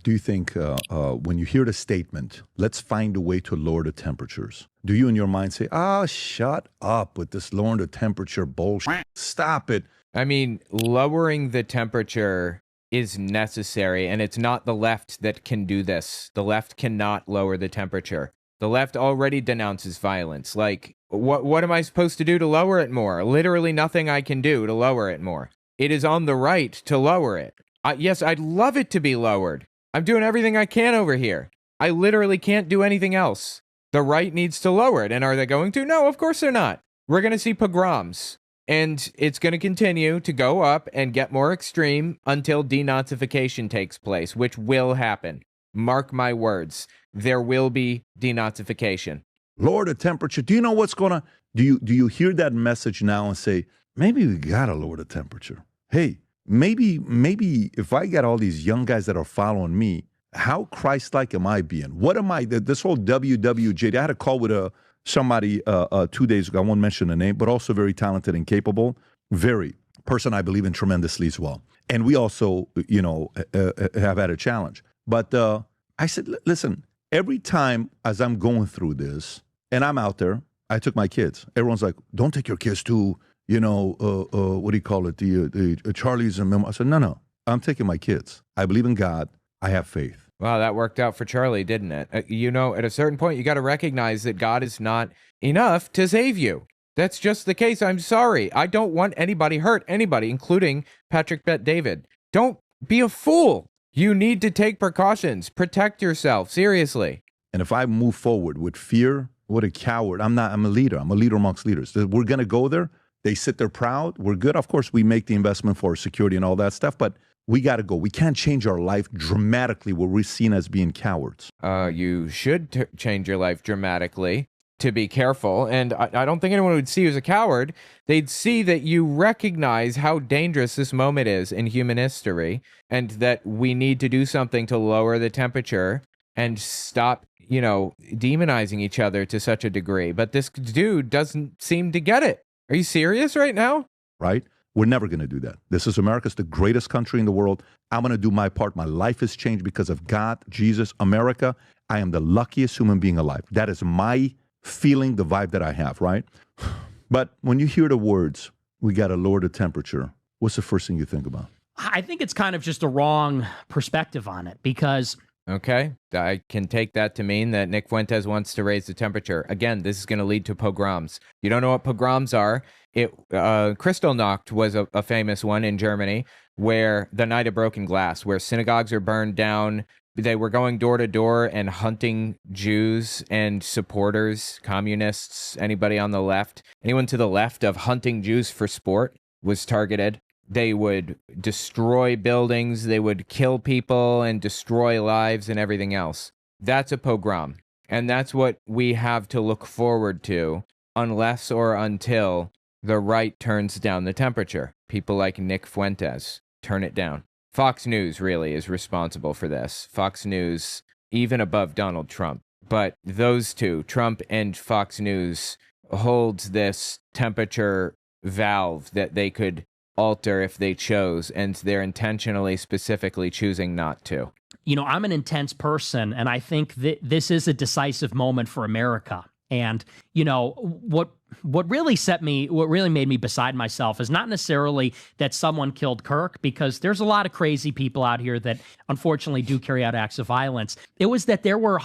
do you think when you hear the statement, let's find a way to lower the temperatures, do you in your mind say, shut up with this lowering the temperature bullshit, stop it? I mean, lowering the temperature is necessary, and it's not the left that can do this. The left cannot lower the temperature. The left already denounces violence. Like, what am I supposed to do to lower it more? Literally nothing I can do to lower it more. It is on the right to lower it. Yes, I'd love it to be lowered. I'm doing everything I can over here. I literally can't do anything else. The right needs to lower it. And are they going to? No, of course they're not. We're going to see pogroms. And it's going to continue to go up and get more extreme until denazification takes place, which will happen. Mark my words. There will be denazification. Lower the temperature. Do you know what's going to... Do you hear that message now and say, maybe we got to lower the temperature? Hey, maybe if I get all these young guys that are following me, how Christ-like am I being? What am I? This whole WWJD, I had a call with somebody 2 days ago. I won't mention the name, but also very talented and capable. Very. Person I believe in tremendously as well. And we also, have had a challenge. But I said, listen, every time as I'm going through this, and I'm out there, I took my kids. Everyone's like, don't take your kids to, what do you call it? The Charlie's and I said, no, I'm taking my kids. I believe in God. I have faith. Wow, that worked out for Charlie, didn't it? At a certain point, you got to recognize that God is not enough to save you. That's just the case. I'm sorry. I don't want anybody hurt, anybody, including Patrick Bet David. Don't be a fool. You need to take precautions. Protect yourself. Seriously. And if I move forward with fear, what a coward. I'm a leader. I'm a leader amongst leaders. We're going to go there. They sit there proud. We're good. Of course, we make the investment for security and all that stuff, but we got to go. We can't change our life dramatically where we're seen as being cowards. You should change your life dramatically to be careful. And I don't think anyone would see you as a coward. They'd see that you recognize how dangerous this moment is in human history and that we need to do something to lower the temperature and stop, demonizing each other to such a degree. But this dude doesn't seem to get it. Are you serious right now? Right? We're never going to do that. This is America. It's the greatest country in the world. I'm going to do my part. My life has changed because of God, Jesus, America. I am the luckiest human being alive. That is my feeling, the vibe that I have, right? But when you hear the words, we got to lower the temperature, what's the first thing you think about? I think it's kind of just a wrong perspective on it because... Okay, I can take that to mean that Nick Fuentes wants to raise the temperature. Again, this is going to lead to pogroms. You don't know what pogroms are? Kristallnacht was a famous one in Germany, where the Night of Broken Glass, where synagogues are burned down. They were going door to door and hunting Jews and supporters, communists, anybody on the left. Anyone to the left of hunting Jews for sport was targeted. They would destroy buildings, they would kill people and destroy lives and everything else. That's a pogrom. And that's what we have to look forward to unless or until the right turns down the temperature. People like Nick Fuentes turn it down. Fox News really is responsible for this. Fox News, even above Donald Trump. But those two, Trump and Fox News, holds this temperature valve that they could alter if they chose, and they're intentionally, specifically choosing not to. I'm an intense person, and I think that this is a decisive moment for America. And, what really made me beside myself is not necessarily that someone killed Kirk, because there's a lot of crazy people out here that unfortunately do carry out acts of violence. It was that there were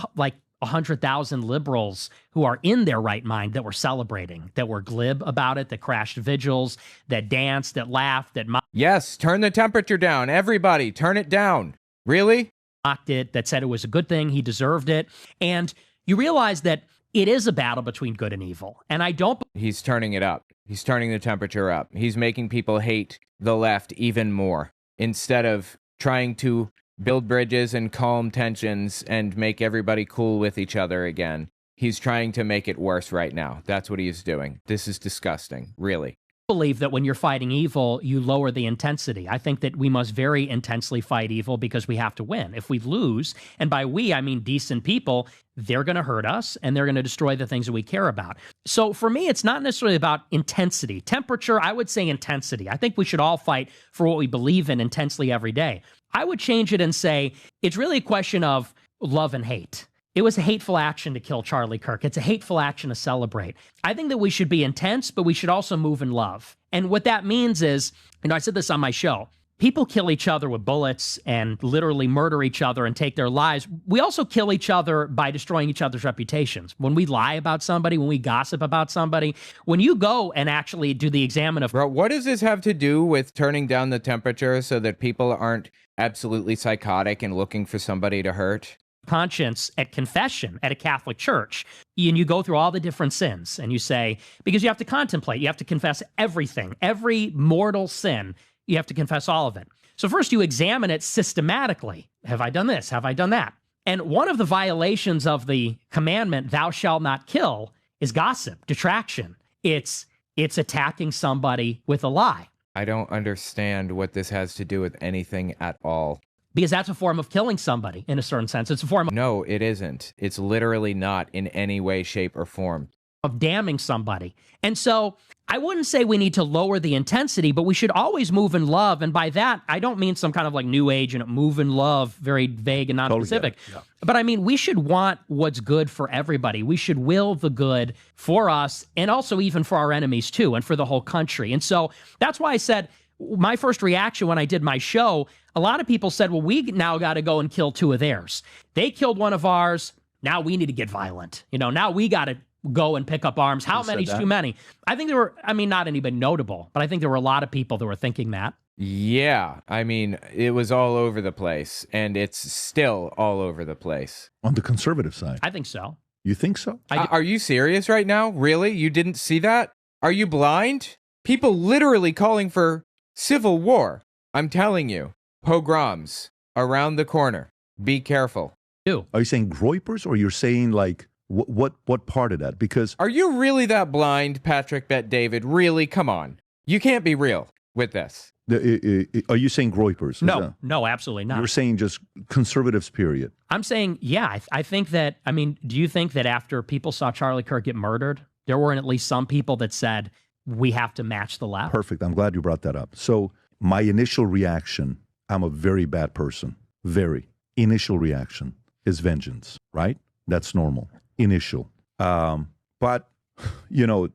100,000 liberals who are in their right mind that were celebrating, that were glib about it, that crashed vigils, that danced, that laughed, that yes, turn the temperature down. Everybody, turn it down. Really? Mocked it, that said it was a good thing, he deserved it. And you realize that it is a battle between good and evil. And I don't... He's turning it up. He's turning the temperature up. He's making people hate the left even more instead of trying to build bridges and calm tensions and make everybody cool with each other again. He's trying to make it worse right now. That's what he is doing. This is disgusting, really. Believe that when you're fighting evil, you lower the intensity. I think that we must very intensely fight evil because we have to win. If we lose, and by we, I mean decent people, they're going to hurt us and they're going to destroy the things that we care about. So for me, it's not necessarily about intensity. Temperature, I would say intensity. I think we should all fight for what we believe in intensely every day. I would change it and say it's really a question of love and hate. It was a hateful action to kill Charlie Kirk. It's a hateful action to celebrate. I think that we should be intense, but we should also move in love. And what that means is, I said this on my show, people kill each other with bullets and literally murder each other and take their lives. We also kill each other by destroying each other's reputations. When we lie about somebody, when we gossip about somebody, when you go and actually do the examine of... Bro, what does this have to do with turning down the temperature so that people aren't absolutely psychotic and looking for somebody to hurt? Conscience at confession at a Catholic church, and you go through all the different sins and you say, because you have to contemplate, you have to confess everything, every mortal sin, you have to confess all of it. So first you examine it systematically. Have I done this? Have I done that? And one of the violations of the commandment, thou shalt not kill, is gossip, detraction. It's attacking somebody with a lie. I don't understand what this has to do with anything at all. Because that's a form of killing somebody in a certain sense. It's a form No, it isn't. It's literally not in any way, shape, or form. Of damning somebody. And so I wouldn't say we need to lower the intensity, but we should always move in love. And by that, I don't mean some kind of like new age and move in love, very vague and non-specific. Totally. Yeah. But I mean, we should want what's good for everybody. We should will the good for us and also even for our enemies too, and for the whole country. And so that's why I said, my first reaction when I did my show, a lot of people said, well, we now got to go and kill two of theirs. They killed one of ours. Now we need to get violent. Now we got to go and pick up arms. How many's too many? I think there were, not anybody notable, but I think there were a lot of people that were thinking that. Yeah. It was all over the place, and it's still all over the place. On the conservative side. I think so. You think so? Are you serious right now? Really? You didn't see that? Are you blind? People literally calling for civil war. I'm telling you, pogroms around the corner. Be careful. Are you saying groypers, or you're saying like what part of that? Because are you really that blind, Patrick Bet David? Really? Come on. You can't be real with this. Are you saying groypers? No, absolutely not. You're saying just conservatives, period. I'm saying, yeah, I think that, do you think that after people saw Charlie Kirk get murdered, there weren't at least some people that said, we have to match the left? Perfect. I'm glad you brought that up. So my initial reaction, I'm a very bad person. Very. Initial reaction is vengeance, right? That's normal. Initial. But,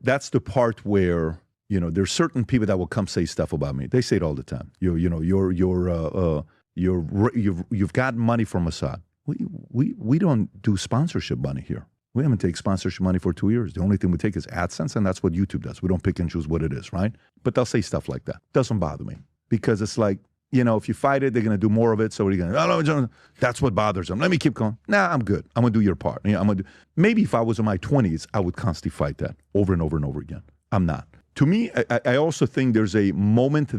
that's the part where, there's certain people that will come say stuff about me. They say it all the time. You've got money from Assad. We don't do sponsorship money here. We haven't taken sponsorship money for 2 years. The only thing we take is AdSense, and that's what YouTube does. We don't pick and choose what it is, right? But they'll say stuff like that. Doesn't bother me, because it's like, if you fight it, they're going to do more of it. So what are you going to do? That's what bothers them. Let me keep going. Nah, I'm good. I'm going to do your part. Maybe if I was in my 20s, I would constantly fight that over and over and over again. I'm not. To me, I also think there's a moment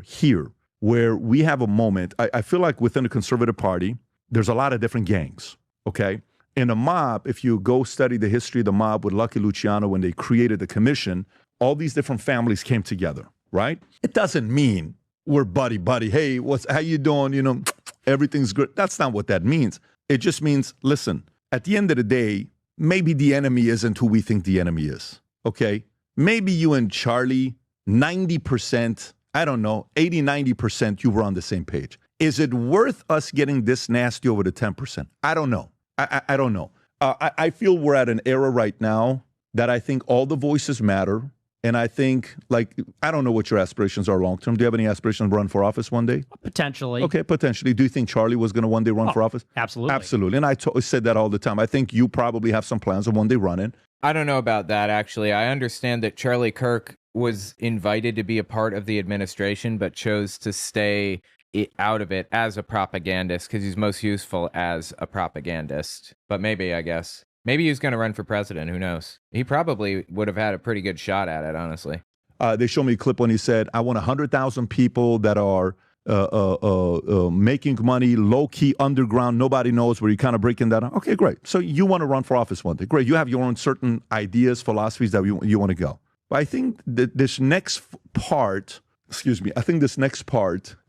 here, where we have a moment. I feel like within the Conservative Party, there's a lot of different gangs, okay? In a mob, if you go study the history of the mob with Lucky Luciano, when they created the commission, all these different families came together, right? It doesn't mean we're buddy. Hey, how you doing? Everything's good. That's not what that means. It just means, listen, at the end of the day, maybe the enemy isn't who we think the enemy is, okay? Maybe you and Charlie, 90%, I don't know, 80, 90%, you were on the same page. Is it worth us getting this nasty over the 10%? I don't know. I don't know. I feel we're at an era right now that I think all the voices matter. And I think, I don't know what your aspirations are long term. Do you have any aspirations to run for office one day? Potentially. Okay, potentially. Do you think Charlie was going to one day run for office? Absolutely. Absolutely. And I said that all the time. I think you probably have some plans of one day running. I don't know about that, actually. I understand that Charlie Kirk was invited to be a part of the administration, but chose to stay out of it as a propagandist because he's most useful as a propagandist. But maybe, I guess. Maybe he's going to run for president. Who knows? He probably would have had a pretty good shot at it, honestly. They showed me a clip when he said, I want 100,000 people that are making money, low-key, underground, nobody knows, where you're kind of breaking that down. Okay, great. So you want to run for office one day. Great. You have your own certain ideas, philosophies that you want to go. But I think that this next part,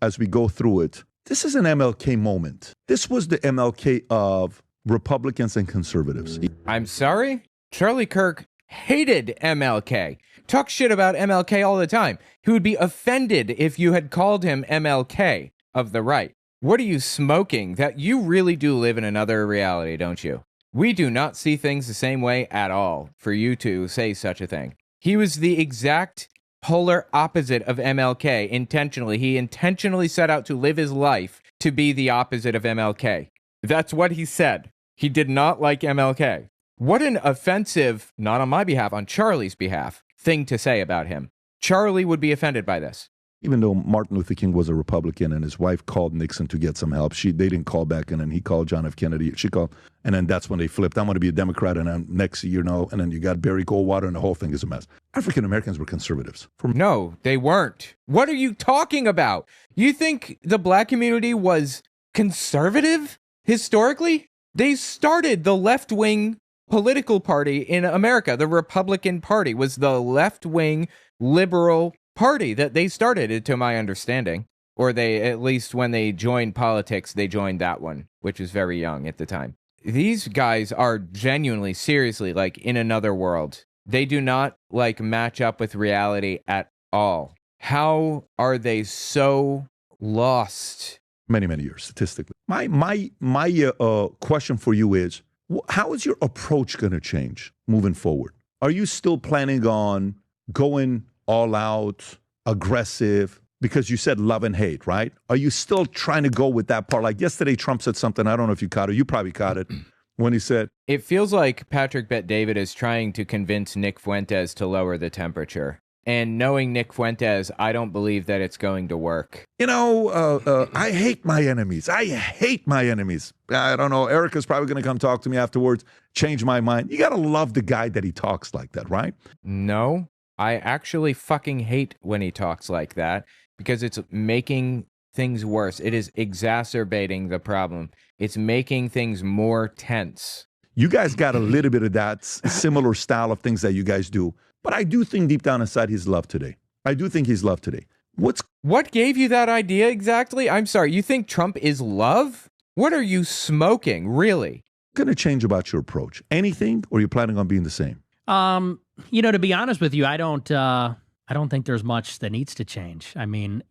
as we go through it, this is an MLK moment. This was the MLK of Republicans and conservatives. I'm sorry? Charlie Kirk hated MLK. Talk shit about MLK all the time. He would be offended if you had called him MLK of the right. What are you smoking? That you really do live in another reality, don't you? We do not see things the same way at all for you to say such a thing. He was the exact polar opposite of MLK intentionally. He intentionally set out to live his life to be the opposite of MLK. That's what he said. He did not like MLK. What an offensive, not on my behalf, on Charlie's behalf, thing to say about him. Charlie would be offended by this. Even though Martin Luther King was a Republican and his wife called Nixon to get some help, they didn't call back, and then he called John F. Kennedy. She called, and then that's when they flipped. I'm going to be a Democrat, and then next year, and then you got Barry Goldwater, and the whole thing is a mess. African Americans were conservatives. No, they weren't. What are you talking about? You think the black community was conservative historically? They started the left-wing political party in America. The Republican Party was the left-wing liberal party that they started, to my understanding. Or they, at least when they joined politics, they joined that one, which was very young at the time. These guys are genuinely, seriously, like in another world. They do not like match up with reality at all. How are they so lost? Many, many years, statistically. My question for you is, how is your approach going to change moving forward? Are you still planning on going all out, aggressive? Because you said love and hate, right? Are you still trying to go with that part? Like yesterday, Trump said something, I don't know if you caught it. You probably caught it when he said, it feels like Patrick Bet-David is trying to convince Nick Fuentes to lower the temperature. And knowing Nick Fuentes, I don't believe that it's going to work. I hate my enemies. I hate my enemies. I don't know. Erica's probably going to come talk to me afterwards, change my mind. You got to love the guy that he talks like that, right? No, I actually fucking hate when he talks like that because it's making things worse. It is exacerbating the problem. It's making things more tense. You guys got a little bit of that similar style of things that you guys do. But I do think deep down inside he's loved today. I do think he's loved today. What gave you that idea exactly? I'm sorry, you think Trump is love? What are you smoking, really? Going to change about your approach? Anything, or are you planning on being the same? To be honest with you, I don't think there's much that needs to change. I mean,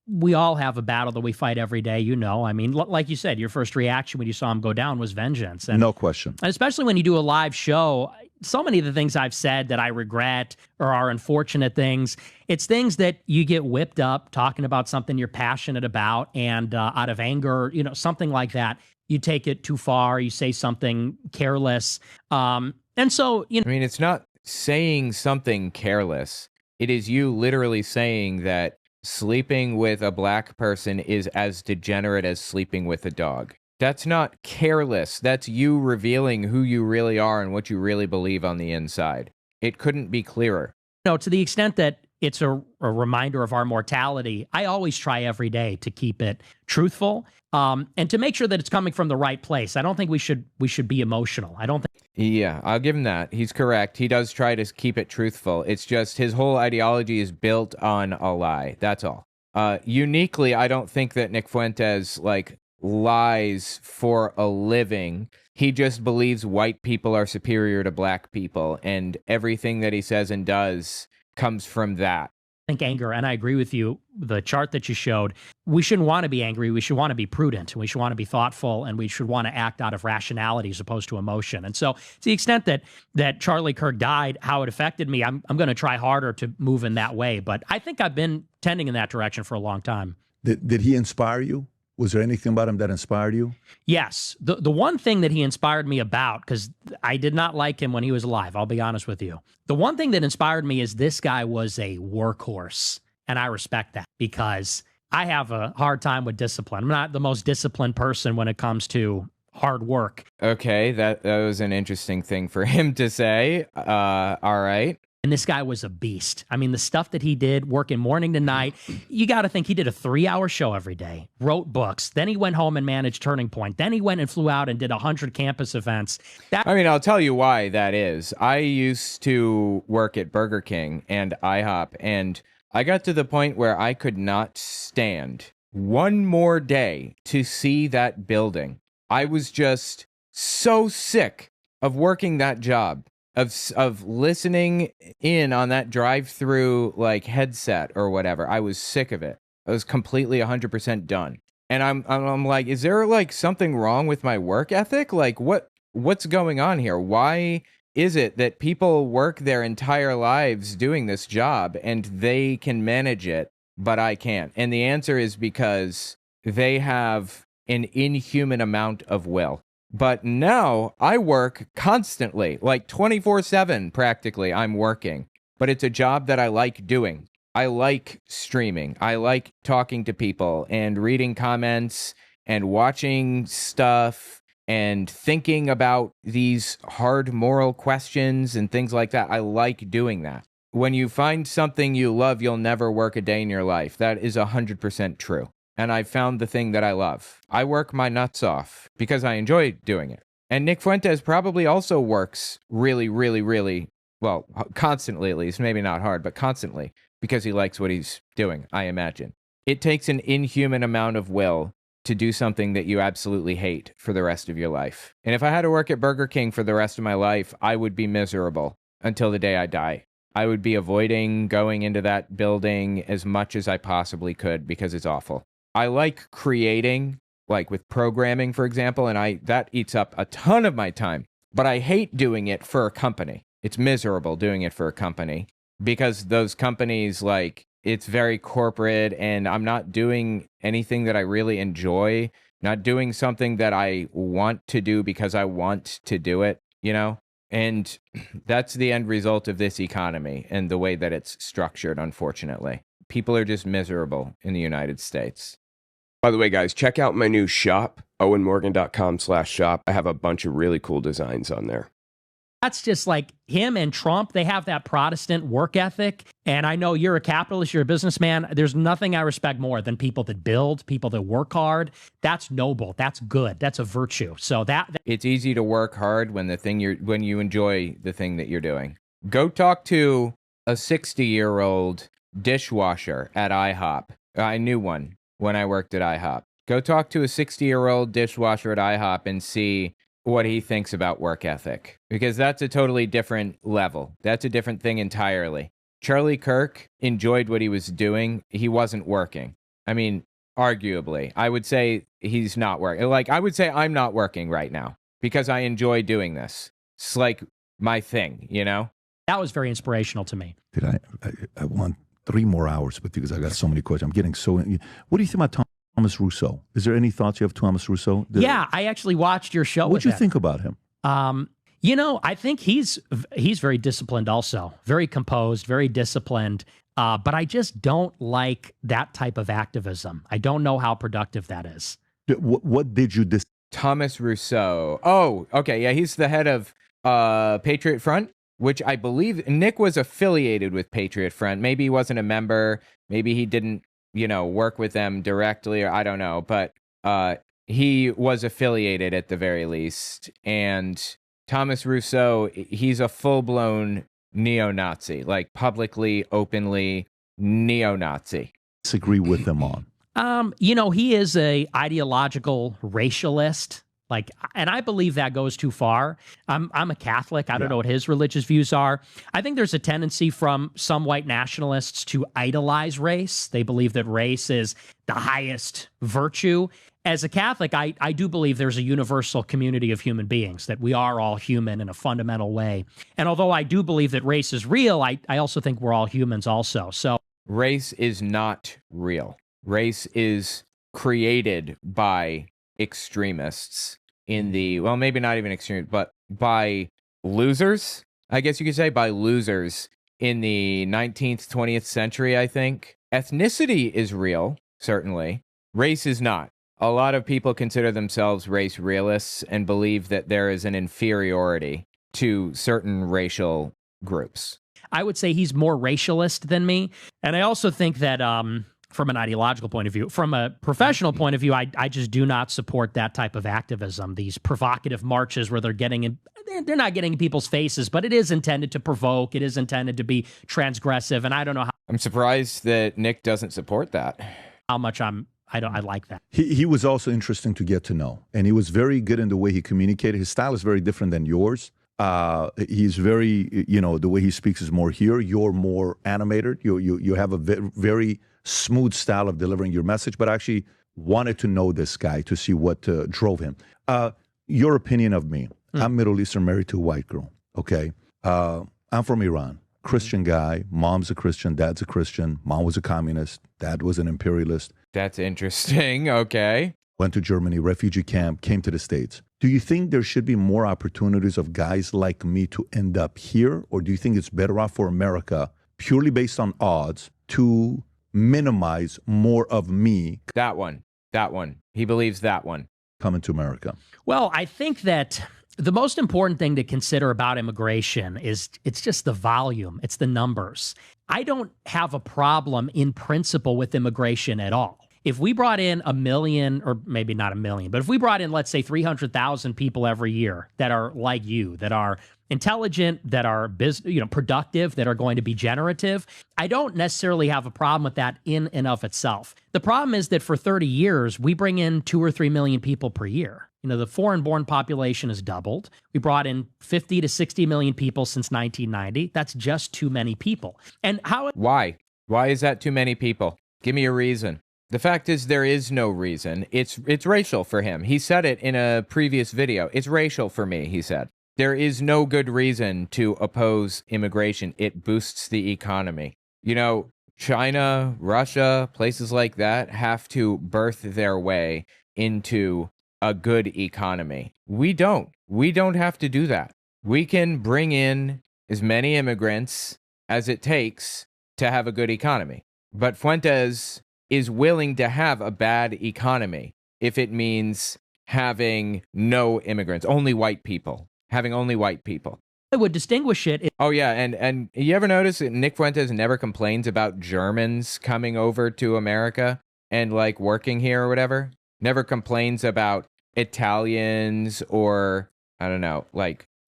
we all have a battle that we fight every day, I mean, like you said, your first reaction when you saw him go down was vengeance. And, no question. And especially when you do a live show, so many of the things I've said that I regret or are unfortunate things, it's things that you get whipped up talking about something you're passionate about, and out of anger, something like that, you take it too far, you say something careless. And so, I mean, it's not saying something careless. It is you literally saying that sleeping with a black person is as degenerate as sleeping with a dog. That's not careless. That's you revealing who you really are and what you really believe on the inside. It couldn't be clearer. To the extent that it's a reminder of our mortality, I always try every day to keep it truthful, and to make sure that it's coming from the right place. I don't think we should be emotional. I don't think. Yeah, I'll give him that. He's correct. He does try to keep it truthful. It's just his whole ideology is built on a lie. That's all. Uniquely, I don't think that Nick Fuentes, lies for a living. He just believes white people are superior to black people, and everything that he says and does comes from that. I think anger, and I agree with you, the chart that you showed, we shouldn't want to be angry. We should want to be prudent, and we should want to be thoughtful, and we should want to act out of rationality as opposed to emotion. And so to the extent that Charlie Kirk died, how it affected me, I'm going to try harder to move in that way. But I think I've been tending in that direction for a long time. Did he inspire you? Was there anything about him that inspired you? Yes. The one thing that he inspired me about, because I did not like him when he was alive, I'll be honest with you. The one thing that inspired me is this guy was a workhorse. And I respect that because I have a hard time with discipline. I'm not the most disciplined person when it comes to hard work. Okay, that was an interesting thing for him to say. All right. And this guy was a beast. I mean, the stuff that he did, working morning to night, you got to think he did a 3-hour show every day, wrote books. Then he went home and managed Turning Point. Then he went and flew out and did 100 campus events. I'll tell you why that is. I used to work at Burger King and IHOP, and I got to the point where I could not stand one more day to see that building. I was just so sick of working that job. Of listening in on that drive-through headset or whatever. I was sick of it. I was completely 100% done. And I'm like, is there like something wrong with my work ethic? Like what's going on here? Why is it that people work their entire lives doing this job and they can manage it, but I can't? And the answer is because they have an inhuman amount of will. But now I work constantly, like 24/7 practically, I'm working. But it's a job that I like doing. I like streaming. I like talking to people and reading comments and watching stuff and thinking about these hard moral questions and things like that. I like doing that. When you find something you love, you'll never work a day in your life. That is 100% true. And I found the thing that I love. I work my nuts off because I enjoy doing it. And Nick Fuentes probably also works really, really, really, well, constantly at least, maybe not hard, but constantly, because he likes what he's doing, I imagine. It takes an inhuman amount of will to do something that you absolutely hate for the rest of your life. And if I had to work at Burger King for the rest of my life, I would be miserable until the day I die. I would be avoiding going into that building as much as I possibly could because it's awful. I like creating, like with programming, for example, and that eats up a ton of my time. But I hate doing it for a company. It's miserable doing it for a company because those companies, like, it's very corporate and I'm not doing anything that I really enjoy, not doing something that I want to do because I want to do it, you know? And that's the end result of this economy and the way that it's structured, unfortunately. People are just miserable in the United States. By the way, guys, check out my new shop, owenmorgan.com/shop. I have a bunch of really cool designs on there. That's just like him and Trump. They have that Protestant work ethic. And I know you're a capitalist, you're a businessman. There's nothing I respect more than people that build, people that work hard. That's noble. That's good. That's a virtue. So it's easy to work hard when when you enjoy the thing that you're doing. Go talk to a 60-year-old dishwasher at IHOP. I knew one when I worked at IHOP. Go talk to a 60-year-old dishwasher at IHOP and see what he thinks about work ethic, because that's a totally different level. That's a different thing entirely. Charlie Kirk enjoyed what he was doing. He wasn't working. I mean, arguably, I would say he's not working. Like, I would say I'm not working right now because I enjoy doing this. It's like my thing, you know? That was very inspirational to me. Dude, I want 3 more hours with you because I got so many questions. I'm getting so... What do you think about Thomas Rousseau? Is there any thoughts you have of Thomas Rousseau? Yeah, I actually watched your show. What'd you think about him? You know, I think he's very disciplined also, very composed, very disciplined. But I just don't like that type of activism. I don't know how productive that is. What did you Thomas Rousseau. Oh, okay. Yeah, he's the head of Patriot Front, which I believe Nick was affiliated with Patriot Front. Maybe he wasn't a member. Maybe he didn't, work with them directly, or I don't know. But he was affiliated at the very least. And Thomas Rousseau, he's a full-blown neo-Nazi, like publicly, openly neo-Nazi. disagree with him on? He is a ideological racialist. And I believe that goes too far. I'm a Catholic. I don't know what his religious views are. I think there's a tendency from some white nationalists to idolize race. They believe that race is the highest virtue. As a Catholic, I do believe there's a universal community of human beings, that we are all human in a fundamental way. And although I do believe that race is real, I also think we're all humans also. So race is not real. Race is created by extremists maybe not even extreme, but by losers, I guess you could say, by losers in the 19th, 20th century, I think. Ethnicity is real, certainly. Race is not. A lot of people consider themselves race realists and believe that there is an inferiority to certain racial groups. I would say he's more racialist than me. And I also think that from an ideological point of view, from a professional point of view, I just do not support that type of activism, these provocative marches where they're not getting in people's faces, but it is intended to provoke. It is intended to be transgressive. And I don't know how... I'm surprised that Nick doesn't support that. How much I like that. He was also interesting to get to know, and he was very good in the way he communicated. His style is very different than yours. He's very, the way he speaks is more here. You're more animated. You have a very smooth style of delivering your message, but actually wanted to know this guy to see what drove him. Your opinion of me. I'm Middle Eastern, married to a white girl, okay? I'm from Iran, Christian guy. Mom's a Christian, dad's a Christian. Mom was a communist, dad was an imperialist. That's interesting. Okay. Went to Germany, refugee camp, came to the States. Do you think there should be more opportunities of guys like me to end up here? Or do you think it's better off for America, purely based on odds, to minimize more of me That one. He believes that one. coming to America? Well, I think that the most important thing to consider about immigration is it's just the volume, it's the numbers. I don't have a problem in principle with immigration at all. If we brought in 1 million, or maybe not 1 million, but if we brought in, let's say, 300,000 people every year that are like you, that are intelligent, that are productive, that are going to be generative, I don't necessarily have a problem with that in and of itself. The problem is that for 30 years, we bring in 2 or 3 million people per year. The foreign-born population has doubled. We brought in 50 to 60 million people since 1990. That's just too many people. And how? Why? Why is that too many people? Give me a reason. The fact is, there is no reason. It's racial for him. He said it in a previous video. It's racial for me, he said. There is no good reason to oppose immigration. It boosts the economy. China, Russia, places like that have to birth their way into a good economy. We don't. We don't have to do that. We can bring in as many immigrants as it takes to have a good economy. But Fuentes is willing to have a bad economy if it means having no immigrants, only white people, having only white people. I would distinguish it. Oh, yeah, and you ever notice that Nick Fuentes never complains about Germans coming over to America and, working here or whatever? Never complains about Italians or, I don't know,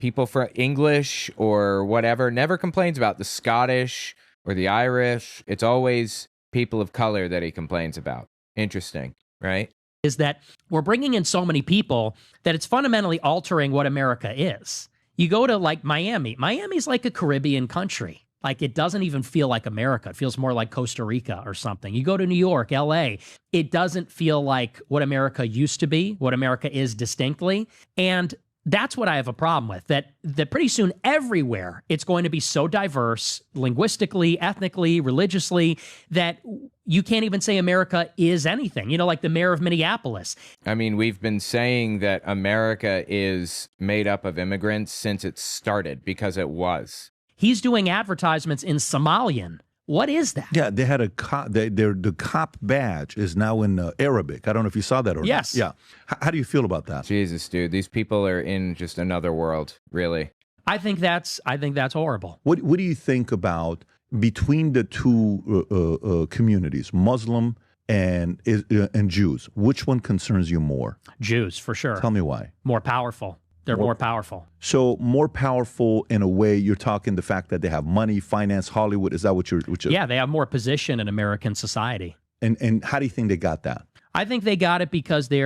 people from English or whatever. Never complains about the Scottish or the Irish. It's always people of color that he complains about. Interesting, right? Is that we're bringing in so many people that it's fundamentally altering what America is. You go to Miami. Miami's like a Caribbean country. It doesn't even feel like America. It feels more like Costa Rica or something. You go to New York, LA, it doesn't feel like what America used to be, what America is distinctly. And that's what I have a problem with, that pretty soon everywhere it's going to be so diverse, linguistically, ethnically, religiously, that you can't even say America is anything. Like the mayor of Minneapolis. I mean, we've been saying that America is made up of immigrants since it started, because it was. He's doing advertisements in Somalian. What is that? Yeah, they had the cop badge is now in Arabic. I don't know if you saw that or Yes. not. Yeah. How do you feel about that? Jesus, dude, these people are in just another world, really. I think that's horrible. What do you think about between the two communities, Muslim and Jews? Which one concerns you more? Jews, for sure. Tell me why. More powerful. They're more powerful. So more powerful in a way. You're talking the fact that they have money, finance, Hollywood. Is that what you're? Yeah, they have more position in American society. And how do you think they got that? I think they got it because they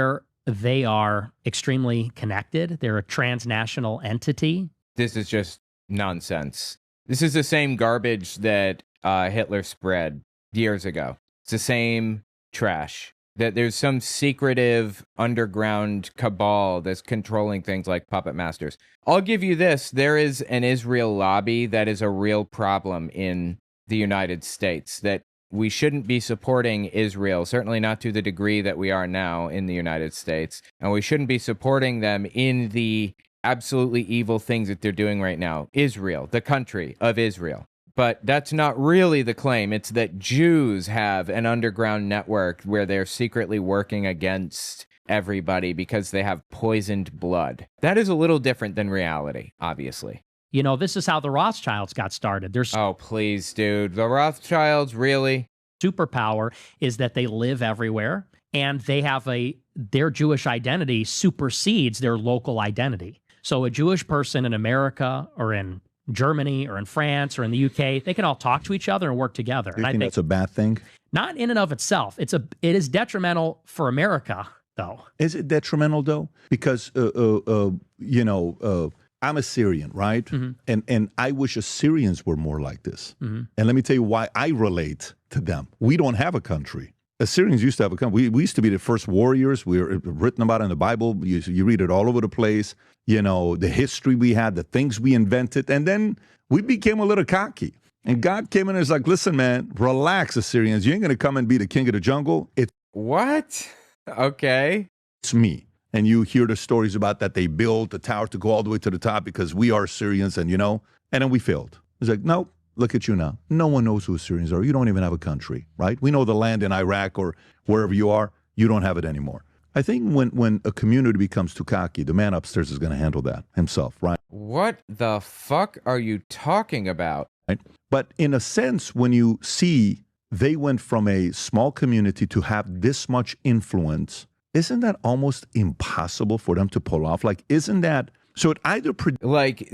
are extremely connected. They're a transnational entity. This is just nonsense. This is the same garbage that Hitler spread years ago. It's the same trash. That there's some secretive underground cabal that's controlling things like puppet masters. I'll give you this. There is an Israel lobby that is a real problem in the United States, that we shouldn't be supporting Israel, certainly not to the degree that we are now in the United States. And we shouldn't be supporting them in the absolutely evil things that they're doing right now. Israel, the country of Israel. But that's not really the claim. It's that Jews have an underground network where they're secretly working against everybody because they have poisoned blood. That is a little different than reality, obviously. This is how the Rothschilds got started. Oh, please, dude. The Rothschilds, really? Superpower is that they live everywhere, and they have their Jewish identity supersedes their local identity. So a Jewish person in America or in Germany or in France or in the UK, they can all talk to each other and work together. Do you think that's a bad thing? Not in and of itself. It is detrimental for America, though. Is it detrimental though? Because I'm a Syrian, right? Mm-hmm. And I wish Assyrians were more like this. Mm-hmm. And let me tell you why I relate to them. We don't have a country. Assyrians used to have a country. We used to be the first warriors. We were written about in the Bible. You read it all over the place. You know, the history we had, the things we invented. And then we became a little cocky. And God came in and was like, listen, man, relax, Assyrians. You ain't going to come and be the king of the jungle. What? Okay. It's me. And you hear the stories about that they built a tower to go all the way to the top because we are Assyrians and, and then we failed. It's like, no, look at you now. No one knows who Assyrians are. You don't even have a country, right? We know the land in Iraq or wherever you are. You don't have it anymore. I think when a community becomes too cocky, the man upstairs is going to handle that himself, right? What the fuck are you talking about? Right? But in a sense, when you see they went from a small community to have this much influence, isn't that almost impossible for them to pull off? Like, isn't that... So it either... Like,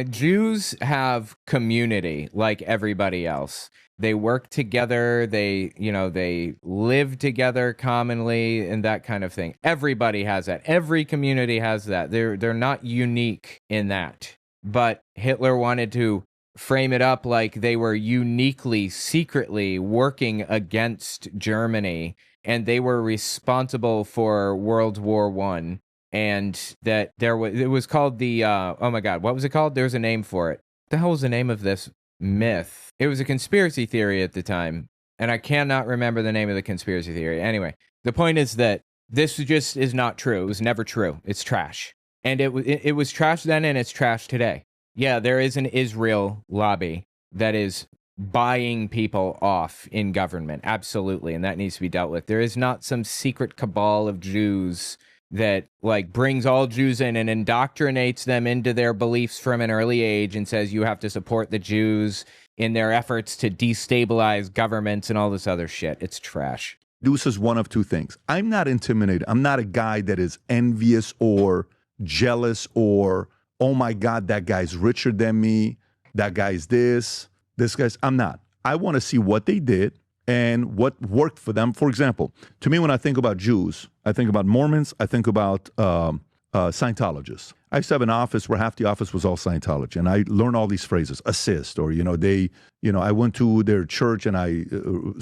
Jews have community like everybody else. They work together, they live together commonly and that kind of thing. Everybody has that. Every community has that. They're not unique in that. But Hitler wanted to frame it up like they were uniquely, secretly working against Germany, and they were responsible for World War I. And that it was called the, oh my God, what was it called? There was a name for it. What the hell was the name of this myth? It was a conspiracy theory at the time, and I cannot remember the name of the conspiracy theory. Anyway, the point is that this just is not true. It was never true. It's trash. And it was trash then, and it's trash today. Yeah, there is an Israel lobby that is buying people off in government. Absolutely. And that needs to be dealt with. There is not some secret cabal of Jews that like brings all Jews in and indoctrinates them into their beliefs from an early age and says you have to support the Jews in their efforts to destabilize governments and all this other shit. It's trash. This is one of two things. I'm not intimidated. I'm not a guy that is envious or jealous or, oh my God, that guy's richer than me. That guy's this guy's, I'm not. I want to see what they did and what worked for them. For example, to me, when I think about Jews, I think about Mormons, I think about Scientologists. I used to have an office where half the office was all Scientology, and I learned all these phrases, assist, or, I went to their church and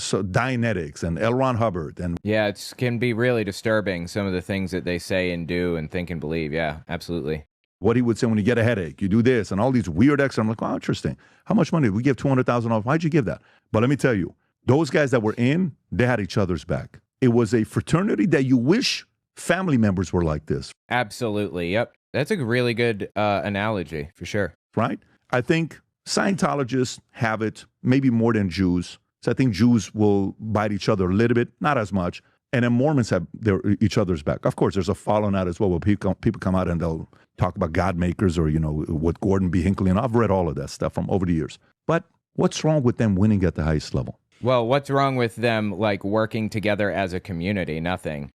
so Dianetics and L. Ron Hubbard. And yeah, it can be really disturbing, some of the things that they say and do and think and believe. Yeah, absolutely. What he would say when you get a headache, you do this, and all these weird I'm like, oh, interesting. How much money? We give $200,000. Why'd you give that? But let me tell you, those guys that were in, they had each other's back. It was a fraternity that you wish family members were like this. Absolutely. Yep. That's a really good analogy for sure. Right? I think Scientologists have it maybe more than Jews. So I think Jews will bite each other a little bit, not as much. And then Mormons have each other's back. Of course, there's a falling out as well where people come out and they'll talk about God makers or, what Gordon B. Hinckley, and I've read all of that stuff from over the years. But what's wrong with them winning at the highest level? Well, what's wrong with them like working together as a community? Nothing.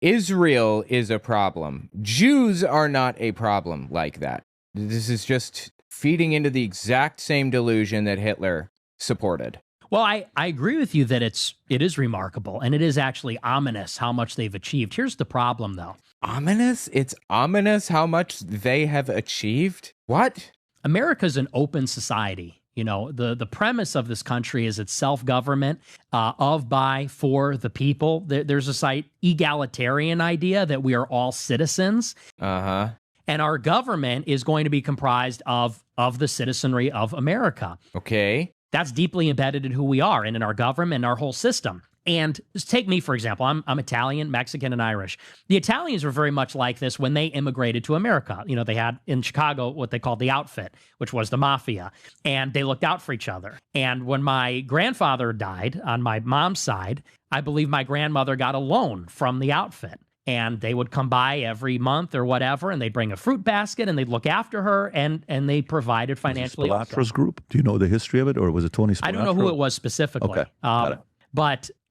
Israel is a problem. Jews are not a problem like that. This is just feeding into the exact same delusion that Hitler supported. Well, I agree with you that it is remarkable, and it is actually ominous how much they've achieved. Here's the problem, though. Ominous? It's ominous how much they have achieved? What? America's an open society. The premise of this country is it's self-government, of, by, for the people. There's a slight egalitarian idea that we are all citizens. Uh-huh. And our government is going to be comprised of the citizenry of America. Okay. That's deeply embedded in who we are and in our government and our whole system. And take me, for example. I'm Italian, Mexican, and Irish. The Italians were very much like this when they immigrated to America. They had in Chicago what they called the outfit, which was the mafia, and they looked out for each other. And when my grandfather died on my mom's side, I believe my grandmother got a loan from the outfit. And they would come by every month or whatever, and they'd bring a fruit basket, and they'd look after her, and they provided financially. Spilatra's group? Do you know the history of it, or was it Tony Spilatra? I don't know who it was specifically. Okay, got it.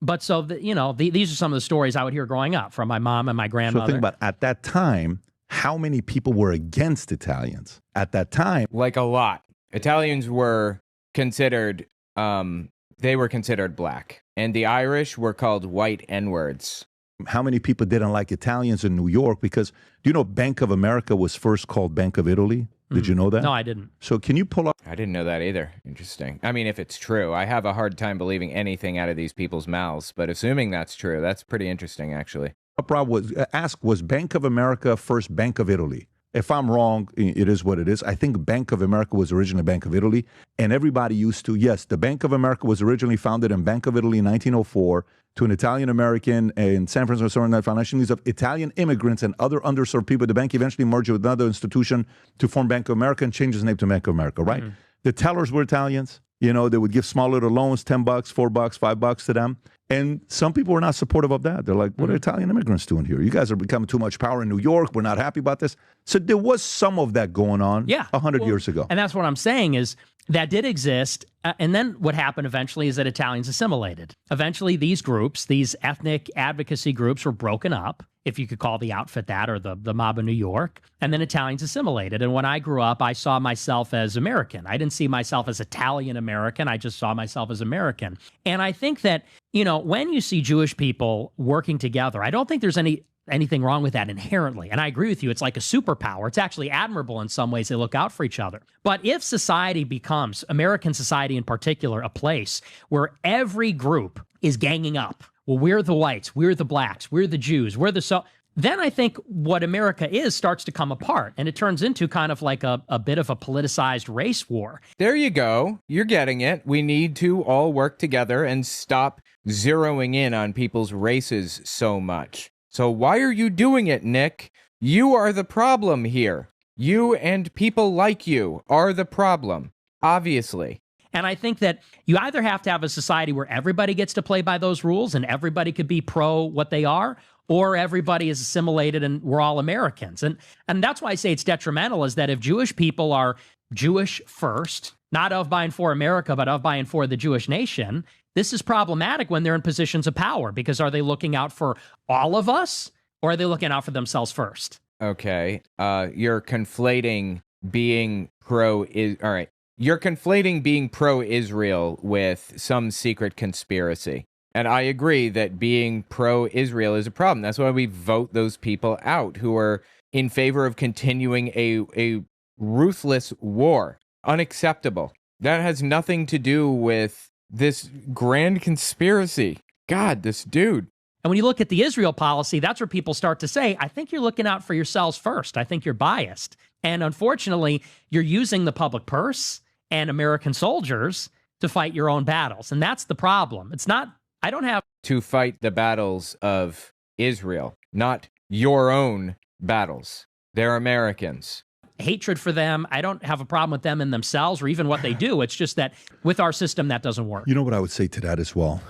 But so, these are some of the stories I would hear growing up from my mom and my grandmother. So think about, at that time, how many people were against Italians? At that time. Like a lot. Italians were considered, they were considered black. And the Irish were called white N-words. How many people didn't like Italians in New York? Because, do you know Bank of America was first called Bank of Italy? Did you know that? No, I didn't. So can you pull up? I didn't know that either. Interesting. I mean, if it's true, I have a hard time believing anything out of these people's mouths, but assuming that's true, that's pretty interesting, actually. Rob was Bank of America first Bank of Italy? If I'm wrong, it is what it is. I think Bank of America was originally Bank of Italy, and everybody used to, yes, the Bank of America was originally founded in Bank of Italy in 1904 to an Italian-American in San Francisco, and the financial needs of Italian immigrants and other underserved people. The bank eventually merged with another institution to form Bank of America and changed its name to Bank of America, right? Mm-hmm. The tellers were Italians. You know, they would give small little loans, $10, $4, $5 to them. And some people were not supportive of that. They're like, what are Italian immigrants doing here? You guys are becoming too much power in New York. We're not happy about this. So there was some of that going on 100 years ago. And that's what I'm saying is that did exist. And then what happened eventually is that Italians assimilated. Eventually, these groups, these ethnic advocacy groups were broken up, if you could call the outfit that, or the mob of New York. And then Italians assimilated. And when I grew up, I saw myself as American. I didn't see myself as Italian American. I just saw myself as American. And I think that, you know, when you see Jewish people working together, I don't think there's anything wrong with that inherently. And I agree with you. It's like a superpower. It's actually admirable in some ways. They look out for each other. But if society becomes, American society in particular, a place where every group is ganging up, well, we're the whites, we're the blacks, we're the Jews, then I think what America is starts to come apart, and it turns into kind of like a bit of a politicized race war. There you go. You're getting it. We need to all work together and stop zeroing in on people's races so much. So why are you doing it, Nick? You are the problem here. You and people like you are the problem, obviously. And I think that you either have to have a society where everybody gets to play by those rules and everybody could be pro what they are, or everybody is assimilated and we're all Americans. And that's why I say it's detrimental, is that if Jewish people are Jewish first, not of, by, and for America, but of, by, and for the Jewish nation, this is problematic when they're in positions of power, because are they looking out for all of us, or are they looking out for themselves first? Okay. You're conflating being all right. You're conflating being pro-Israel with some secret conspiracy. And I agree that being pro-Israel is a problem. That's why we vote those people out who are in favor of continuing a ruthless war. Unacceptable. That has nothing to do with this grand conspiracy. God, this dude. And when you look at the Israel policy, that's where people start to say, I think you're looking out for yourselves first. I think you're biased. And unfortunately, you're using the public purse and American soldiers to fight your own battles. And that's the problem. It's not, I don't have to fight the battles of Israel, not your own battles. They're Americans. Hatred for them. I don't have a problem with them in themselves or even what they do. It's just that with our system, that doesn't work. You know what I would say to that as well?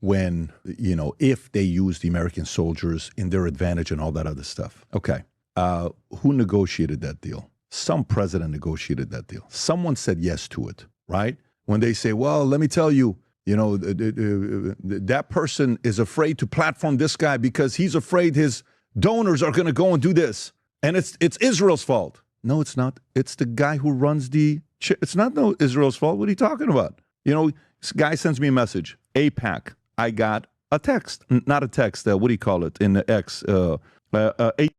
When, you know, if they use the American soldiers in their advantage and all that other stuff. Okay. Who negotiated that deal? Some president negotiated that deal. Someone said yes to it, right? When they say, well, let me tell you, you know, that person is afraid to platform this guy because he's afraid his donors are going to go and do this. And it's Israel's fault. No, it's not. It's the guy who runs it's not Israel's fault. What are you talking about? You know, this guy sends me a message. AIPAC. I got a text. Not a text. What do you call it in the X? A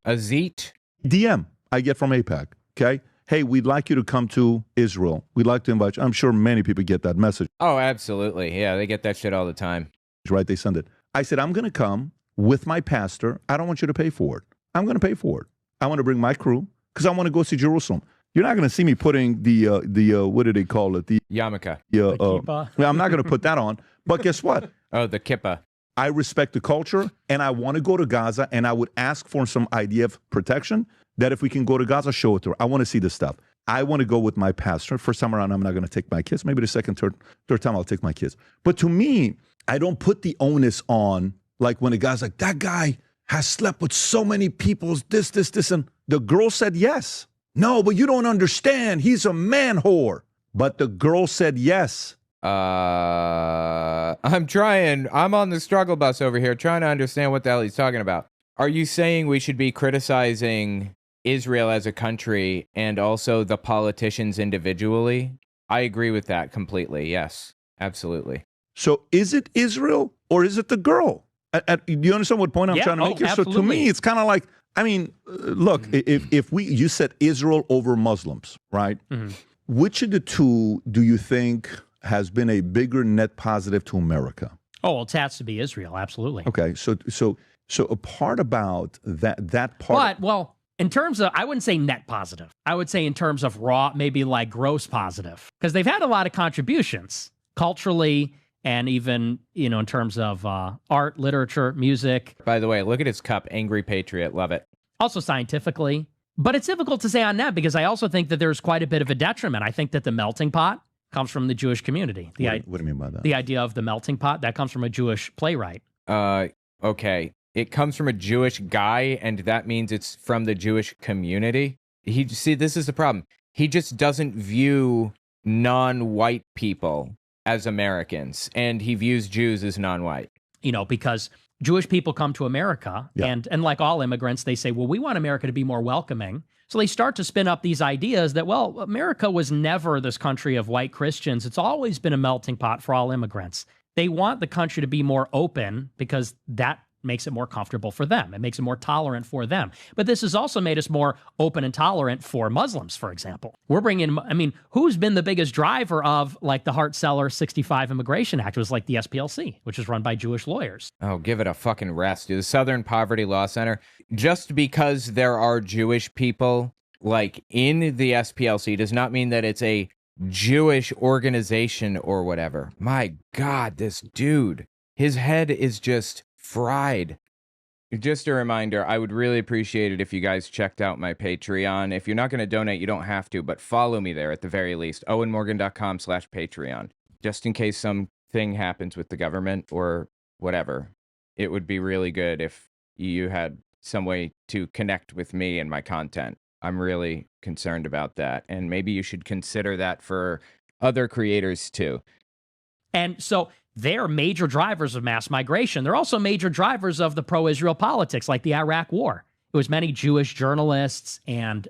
Zeet? DM I get from AIPAC. Okay. Hey, we'd like you to come to Israel. We'd like to invite you. I'm sure many people get that message. Oh, absolutely. Yeah, they get that shit all the time. Right. They send it. I said, I'm going to come with my pastor. I don't want you to pay for it. I'm going to pay for it. I want to bring my crew because I want to go see Jerusalem. You're not going to see me putting the what do they call it? The yarmulke. The kippah. I'm not going to put that on. But guess what? Oh, the kippah. I respect the culture, and I want to go to Gaza, and I would ask for some idea of protection, that if we can go to Gaza, show it to her. I want to see this stuff. I want to go with my pastor. First time around, I'm not going to take my kids. Maybe the second, third time, I'll take my kids. But to me, I don't put the onus on, like when a guy's like, that guy has slept with so many people, this, and the girl said yes. No, but you don't understand. He's a man whore. But the girl said yes. I'm trying. I'm on the struggle bus over here trying to understand what the hell he's talking about. Are you saying we should be criticizing Israel as a country and also the politicians individually? I agree with that completely. Yes, absolutely. So is it Israel or is it the girl? Do you understand what point I'm trying to make here? Absolutely. So to me, it's kind of like, I mean, look, if you said Israel over Muslims, right? Which of the two do you think has been a bigger net positive to America? Oh, well, it has to be Israel, absolutely. Okay, so a part about that part. But, well, in terms of, I wouldn't say net positive. I would say in terms of raw, maybe like gross positive, because they've had a lot of contributions culturally and even, in terms of art, literature, music. By the way, look at his cup. Angry Patriot. Love it. Also scientifically. But it's difficult to say on that because I also think that there's quite a bit of a detriment. I think that the melting pot comes from the Jewish community. What do you mean by that? The idea of the melting pot, that comes from a Jewish playwright. Okay. It comes from a Jewish guy, and that means it's from the Jewish community. See, this is the problem. He just doesn't view non-white people as Americans, and he views Jews as non-white. Because Jewish people come to America, and like all immigrants, they say, well, we want America to be more welcoming. So they start to spin up these ideas that, well, America was never this country of white Christians. It's always been a melting pot for all immigrants. They want the country to be more open because that makes it more comfortable for them. It makes it more tolerant for them. But this has also made us more open and tolerant for Muslims, for example. We're bringing, who's been the biggest driver of like the Hart-Celler 65 Immigration Act? It was like the SPLC, which is run by Jewish lawyers. Oh, give it a fucking rest, dude. The Southern Poverty Law Center. Just because there are Jewish people like in the SPLC does not mean that it's a Jewish organization or whatever. My God, this dude, his head is just fried. Just a reminder, I would really appreciate it if you guys checked out my Patreon. If you're not going to donate, you don't have to, but follow me there at the very least. owenmorgan.com/Patreon. Just in case something happens with the government or whatever. It would be really good if you had some way to connect with me and my content. I'm really concerned about that. And maybe you should consider that for other creators too. And so they're major drivers of mass migration. They're also major drivers of the pro-Israel politics, like the Iraq War. It was many Jewish journalists and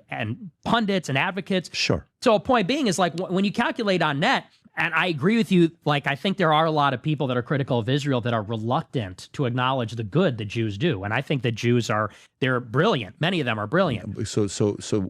pundits and advocates. Sure. So a point being is like when you calculate on net, and I agree with you, like I think there are a lot of people that are critical of Israel that are reluctant to acknowledge the good that Jews do. And I think that they're brilliant. Many of them are brilliant. So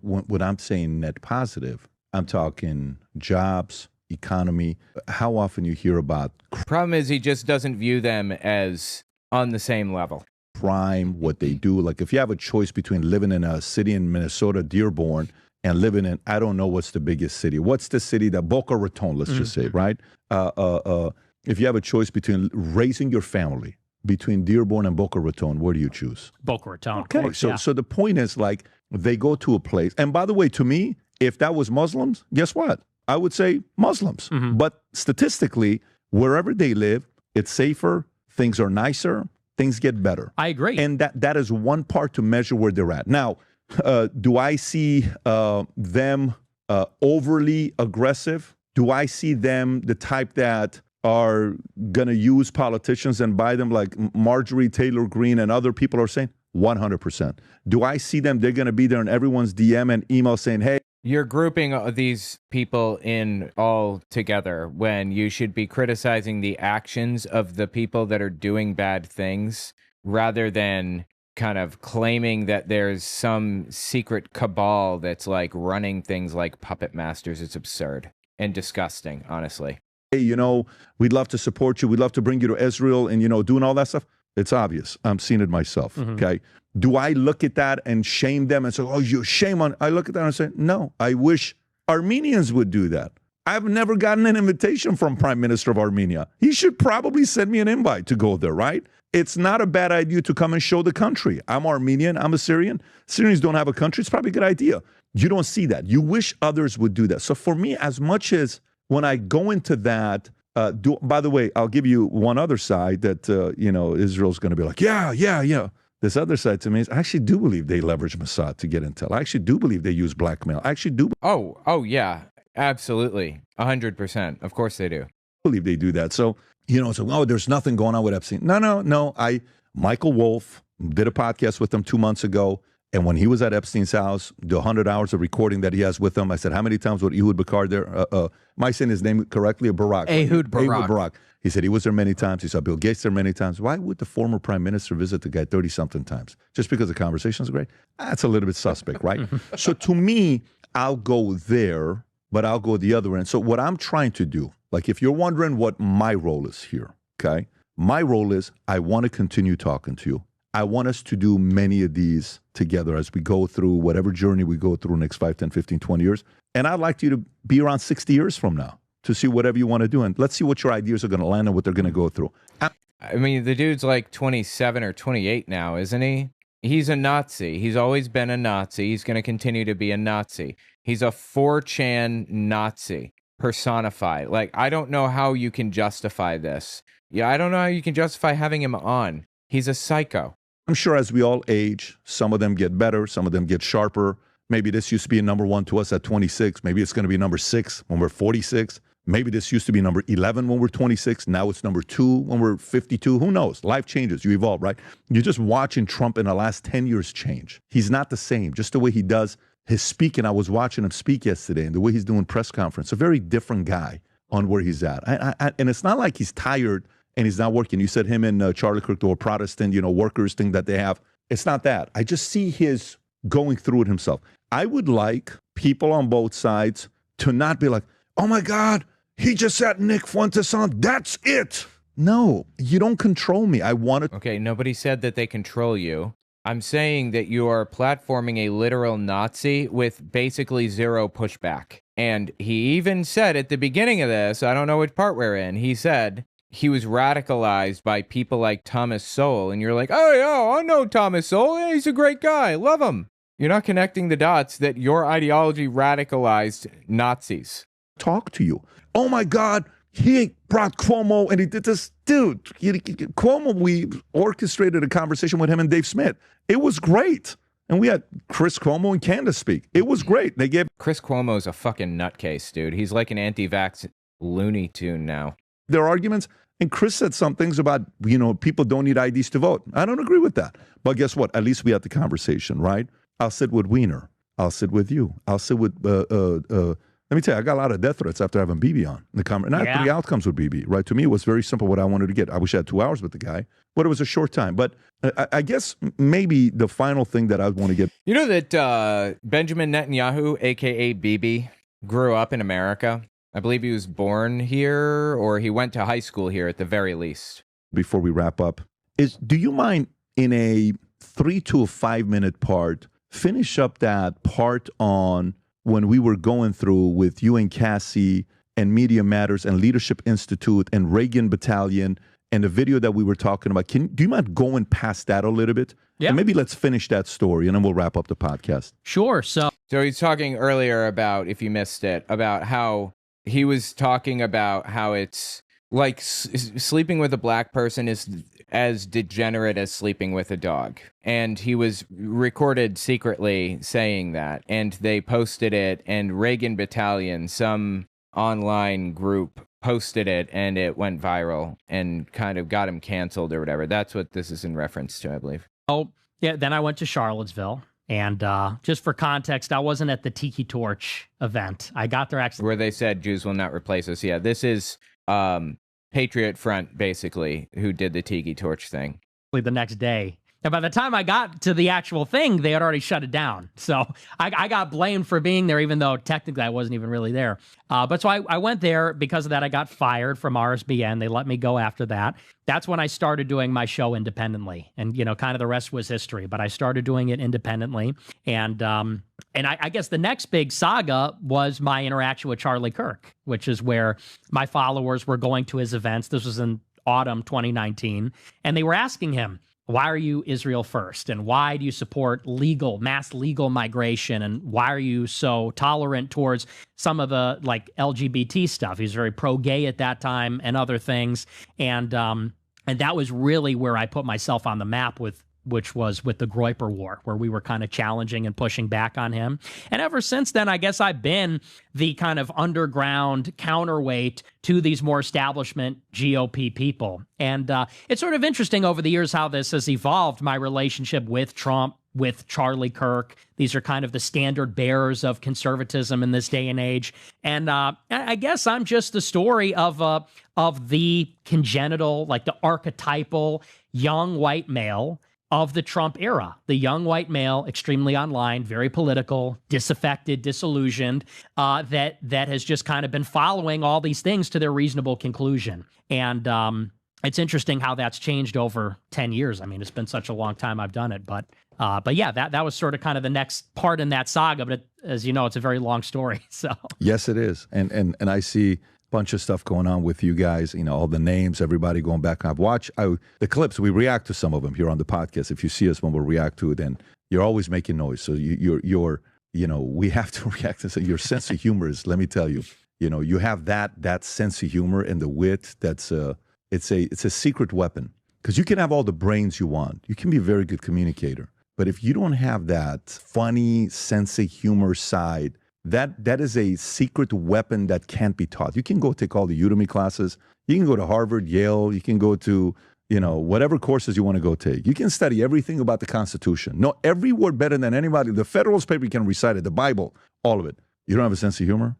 when I'm saying net positive, I'm talking jobs, economy. How often you hear about Problem is he just doesn't view them as on the same level. crime, what they do. Like if you have a choice between living in a city in Minnesota, Dearborn, and living in, I don't know what's the biggest city. What's the city that Boca Raton, let's just say, right? If you have a choice between raising your family between Dearborn and Boca Raton, where do you choose? Boca Raton. Okay, Course, so the point is like they go to a place. And by the way, to me, if that was Muslims, guess what? I would say Muslims. But statistically, wherever they live, it's safer, things are nicer, things get better. I agree. And that is one part to measure where they're at. Now, do I see them overly aggressive? Do I see them the type that are going to use politicians and buy them like Marjorie Taylor Greene and other people are saying? 100%. Do I see them, they're going to be there in everyone's DM and email saying, hey, You're grouping these people in all together when you should be criticizing the actions of the people that are doing bad things rather than kind of claiming that there's some secret cabal that's like running things like puppet masters. It's absurd and disgusting, honestly. hey, we'd love to support you. We'd love to bring you to Israel and, doing all that stuff. It's obvious. I'm seeing it myself, okay? Do I look at that and shame them and say, oh, you shame on... I look at that and say, no, I wish Armenians would do that. I've never gotten an invitation from Prime Minister of Armenia. He should probably send me an invite to go there, right? It's not a bad idea to come and show the country. I'm Armenian, I'm a Syrian. Syrians don't have a country. It's probably a good idea. You don't see that. You wish others would do that. So for me, as much as when I go into that, by the way, I'll give you one other side that, Israel's going to be like, yeah. This other side to me is I actually do believe they leverage Mossad to get intel. I actually do believe they use blackmail. I actually do Oh, yeah, absolutely. 100%. Of course they do. believe they do that. So, there's nothing going on with Epstein. No. Michael Wolff did a podcast with him 2 months ago. And when he was at Epstein's house, the 100 hours of recording that he has with him, I said, how many times was Ehud Barak there? Am I saying his name correctly? Or Barak? Ehud Barak. Ehud Barak. He said he was there many times. He saw Bill Gates there many times. Why would the former prime minister visit the guy 30-something times? Just because the conversation is great? That's a little bit suspect, right? So to me, I'll go there, but I'll go the other end. So what I'm trying to do, like if you're wondering what my role is here, okay? My role is I want to continue talking to you. I want us to do many of these together as we go through whatever journey we go through next 5, 10, 15, 20 years. And I'd like you to be around 60 years from now to see whatever you want to do. And let's see what your ideas are going to land and what they're going to go through. I mean, the dude's like 27 or 28 now, isn't he? He's a Nazi. He's always been a Nazi. He's going to continue to be a Nazi. He's a 4chan Nazi personified. Like, I don't know how you can justify this. Yeah, I don't know how you can justify having him on. He's a psycho. I'm sure as we all age, some of them get better, some of them get sharper. Maybe this used to be a number 1 to us at 26. Maybe it's going to be number 6 when we're 46. Maybe this used to be number 11 when we're 26. Now it's number 2 when we're 52. Who knows? Life changes. You evolve, right? You're just watching Trump in the last 10 years change. He's not the same. Just the way he does his speaking. I was watching him speak yesterday, and the way he's doing press conference, a very different guy on where he's at. And it's not like he's tired and he's not working. You said him and Charlie Kirk, the Protestant, workers thing that they have. It's not that. I just see his going through it himself. I would like people on both sides to not be like, oh my God, he just had Nick Fuentes on. That's it. No, you don't control me. I want to. Okay, nobody said that they control you. I'm saying that you are platforming a literal Nazi with basically zero pushback. And he even said at the beginning of this, I don't know which part we're in, he said he was radicalized by people like Thomas Sowell. And you're like, oh, yeah, I know Thomas Sowell. Yeah, he's a great guy. Love him. You're not connecting the dots that your ideology radicalized Nazis. Talk to you. Oh my God, he brought Cuomo and he did this. Dude, Cuomo, we orchestrated a conversation with him and Dave Smith. It was great. And we had Chris Cuomo and Candace speak. It was great. They gave Chris Cuomo's a fucking nutcase, dude. He's like an anti-vax Looney Tune now. their arguments. And Chris said some things about, people don't need IDs to vote. I don't agree with that. But guess what? At least we had the conversation, right? I'll sit with Wiener. I'll sit with you. I'll sit with, let me tell you, I got a lot of death threats after having BB on the conversation. And I had 3 outcomes with BB, right? To me, it was very simple what I wanted to get. I wish I had 2 hours with the guy, but it was a short time. But I guess maybe the final thing that I want to get. You know that Benjamin Netanyahu, a.k.a. BB, grew up in America? I believe he was born here, or he went to high school here at the very least. Before we wrap up, do you mind in a 3 to 5 minute part, finish up that part on when we were going through with you and Cassie and Media Matters and Leadership Institute and Reagan Battalion and the video that we were talking about? Do you mind going past that a little bit? Yeah. And maybe let's finish that story and then we'll wrap up the podcast. Sure. So he's talking earlier about, if you missed it, about how he was talking about how it's like sleeping with a black person is as degenerate as sleeping with a dog. And he was recorded secretly saying that. And they posted it, and Reagan Battalion, some online group, posted it, and it went viral and kind of got him canceled or whatever. That's what this is in reference to, I believe. Oh, yeah. Then I went to Charlottesville. And just for context, I wasn't at the Tiki Torch event. I got there actually. Where they said Jews will not replace us. Yeah, this is Patriot Front, basically, who did the Tiki Torch thing. The next day. And by the time I got to the actual thing, they had already shut it down. So I got blamed for being there, even though technically I wasn't even really there. But so I went there. Because of that, I got fired from RSBN. They let me go after that. That's when I started doing my show independently. And, kind of the rest was history. But I started doing it independently. And I guess the next big saga was my interaction with Charlie Kirk, which is where my followers were going to his events. This was in autumn 2019. And they were asking him, why are you Israel first? And why do you support mass legal migration? And why are you so tolerant towards some of the LGBT stuff? He's very pro-gay at that time and other things. And that was really where I put myself on the map which was with the Groyper War, where we were kind of challenging and pushing back on him. And ever since then, I guess I've been the kind of underground counterweight to these more establishment GOP people. And it's sort of interesting over the years how this has evolved, my relationship with Trump, with Charlie Kirk. These are kind of the standard bearers of conservatism in this day and age. And I guess I'm just the story of the congenital, like the archetypal young white male of the Trump era. The young white male, extremely online, very political, disaffected, disillusioned, that has just kind of been following all these things to their reasonable conclusion. And it's interesting how that's changed over 10 years. I mean, it's been such a long time I've done it, but yeah, that was sort of kind of the next part in that saga. But as you know, it's a very long story. So yes, it is. And I see a bunch of stuff going on with you guys. You know, all the names, everybody going back. I've watched the clips. We react to some of them here on the podcast. If you see us when we react to it, then you're always making noise. So you're we have to react to. So your sense of humor is, let me tell you, you have that sense of humor and the wit. That's it's a secret weapon, because you can have all the brains you want. You can be a very good communicator. But if you don't have that funny sense of humor side, that is a secret weapon that can't be taught. You can go take all the Udemy classes. You can go to Harvard, Yale. You can go to, whatever courses you want to go take. You can study everything about the Constitution. Know every word better than anybody. The Federalist Paper, you can recite it. The Bible, all of it. You don't have a sense of humor?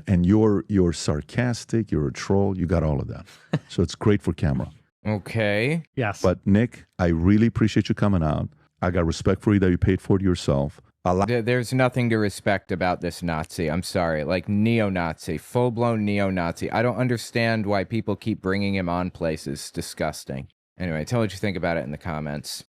And you're sarcastic, you're a troll, you got all of that. So it's great for camera. Okay. yes. But Nick, I really appreciate you coming out. I got respect for you that you paid for it yourself. There's nothing to respect about this Nazi. I'm sorry. Like neo-Nazi, full-blown neo-Nazi. I don't understand why people keep bringing him on places. Disgusting. Anyway, tell me what you think about it in the comments.